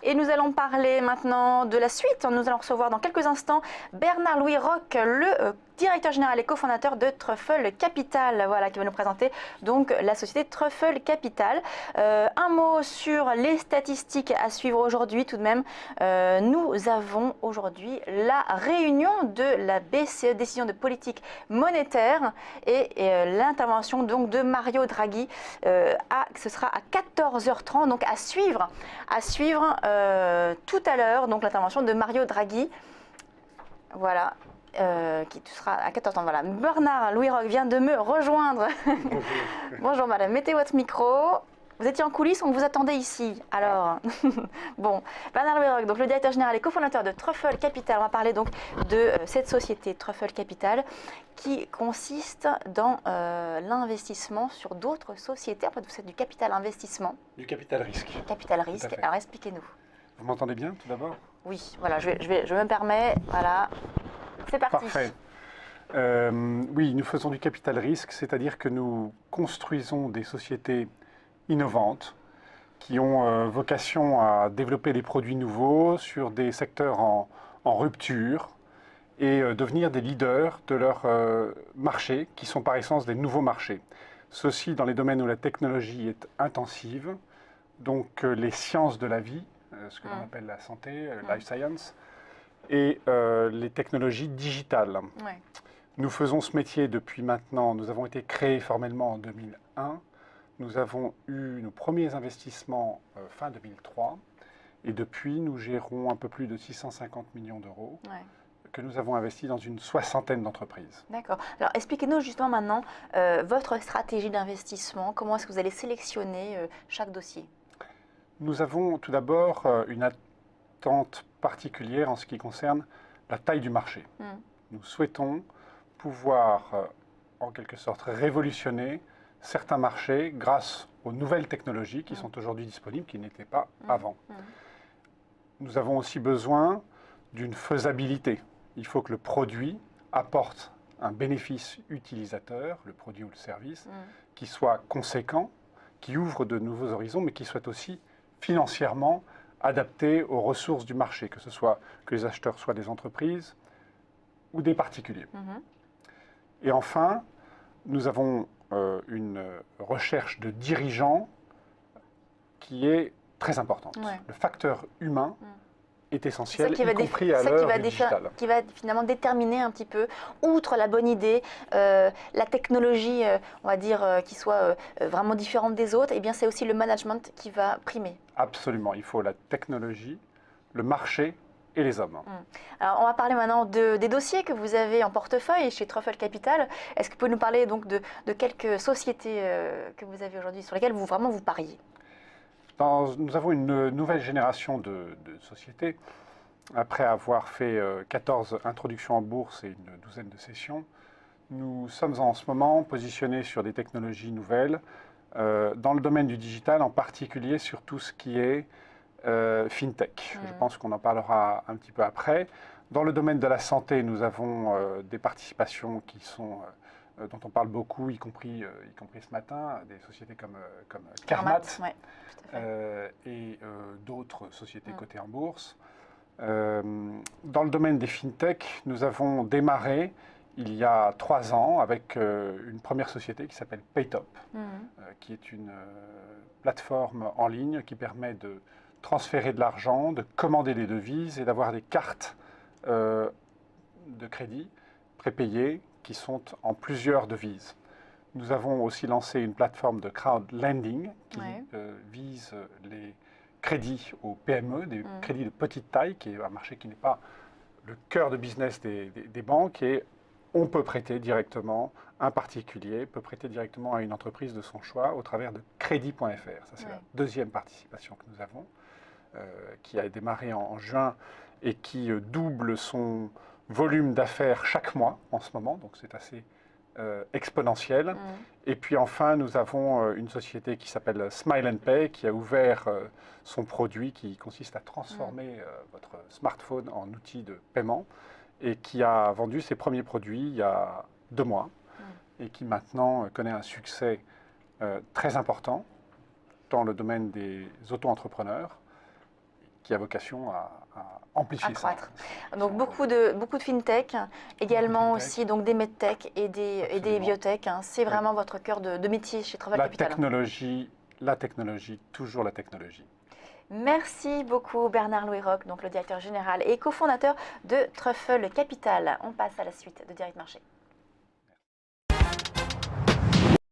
Et nous allons parler maintenant de la suite. Nous allons recevoir dans quelques instants Bernard-Louis Roch, le directeur général et cofondateur de Truffle Capital, voilà, qui va nous présenter donc la société Truffle Capital. Un mot sur les statistiques à suivre aujourd'hui tout de même. Nous avons aujourd'hui la réunion de la BCE, décision de politique monétaire, et l'intervention donc de Mario Draghi. Ce sera à 14h30, donc à suivre tout à l'heure, donc l'intervention de Mario Draghi. Voilà. Qui sera à 14h. Voilà. Bernard-Louis Roch vient de me rejoindre. Bonjour madame, mettez votre micro. Vous étiez en coulisses, on vous attendait ici. Alors, bon, Bernard-Louis Roch, donc le directeur général et cofondateur de Truffle Capital. On va parler donc de cette société Truffle Capital qui consiste dans l'investissement sur d'autres sociétés. En fait, vous faites du capital investissement. Du capital risque. Capital risque. Alors, expliquez-nous. Vous m'entendez bien tout d'abord? Oui, voilà, je me permets, voilà. C'est parti. Parfait. Oui, nous faisons du capital risque, c'est-à-dire que nous construisons des sociétés innovantes qui ont vocation à développer des produits nouveaux sur des secteurs en rupture et devenir des leaders de leur marché, qui sont par essence des nouveaux marchés. Ceci dans les domaines où la technologie est intensive, donc les sciences de la vie, ce que l'on appelle la santé, life science, et les technologies digitales. Ouais. Nous faisons ce métier depuis maintenant, nous avons été créés formellement en 2001, nous avons eu nos premiers investissements fin 2003, et depuis nous gérons un peu plus de 650 millions d'euros que nous avons investis dans une soixantaine d'entreprises. D'accord. Alors expliquez-nous justement maintenant votre stratégie d'investissement, comment est-ce que vous allez sélectionner chaque dossier? Nous avons tout d'abord une attente particulière en ce qui concerne la taille du marché. Nous souhaitons pouvoir, en quelque sorte, révolutionner certains marchés grâce aux nouvelles technologies qui sont aujourd'hui disponibles, qui n'étaient pas avant. Nous avons aussi besoin d'une faisabilité. Il faut que le produit apporte un bénéfice utilisateur, le produit ou le service, qui soit conséquent, qui ouvre de nouveaux horizons, mais qui soit aussi financièrement adapté aux ressources du marché, que ce soit que les acheteurs soient des entreprises ou des particuliers. Et enfin, nous avons une recherche de dirigeants qui est très importante. Le facteur humain est essentiel, y compris à l'heure du digital. Qui va finalement déterminer un petit peu, outre la bonne idée, la technologie, on va dire, qui soit vraiment différente des autres, et bien c'est aussi le management qui va primer. Absolument, il faut la technologie, le marché et les hommes. Alors on va parler maintenant des dossiers que vous avez en portefeuille chez Truffle Capital. Est-ce que vous pouvez nous parler donc de quelques sociétés que vous avez aujourd'hui, sur lesquelles vous pariez? Nous avons une nouvelle génération de sociétés. Après avoir fait 14 introductions en bourse et une douzaine de sessions, nous sommes en ce moment positionnés sur des technologies nouvelles, dans le domaine du digital, en particulier sur tout ce qui est fintech. Je pense qu'on en parlera un petit peu après. Dans le domaine de la santé, nous avons des participations qui sont... dont on parle beaucoup, y compris ce matin, des sociétés comme Carmat, et d'autres sociétés cotées en bourse. Dans le domaine des fintech, nous avons démarré il y a 3 ans avec une première société qui s'appelle Paytop, qui est une plateforme en ligne qui permet de transférer de l'argent, de commander des devises et d'avoir des cartes de crédit prépayées qui sont en plusieurs devises. Nous avons aussi lancé une plateforme de crowdlending qui vise les crédits aux PME, des crédits de petite taille, qui est un marché qui n'est pas le cœur de business des banques, et on peut prêter directement, un particulier peut prêter directement à une entreprise de son choix au travers de crédit.fr. Ça, c'est la deuxième participation que nous avons, qui a démarré en juin et qui double son volume d'affaires chaque mois en ce moment, donc c'est assez exponentiel. Et puis enfin, nous avons une société qui s'appelle Smile & Pay, qui a ouvert son produit qui consiste à transformer votre smartphone en outil de paiement, et qui a vendu ses premiers produits il y a 2 mois, et qui maintenant connaît un succès très important dans le domaine des auto-entrepreneurs. qui a vocation à amplifier ça. Accroître. Donc beaucoup de fintech, également fintech. aussi donc des medtech et des Absolument. biotech. Hein. C'est vraiment votre cœur de métier chez Truffle Capital. La technologie, toujours la technologie. Merci beaucoup Bernard-Louis Roch, donc le directeur général et cofondateur de Truffle Capital. On passe à la suite de Direct Marché.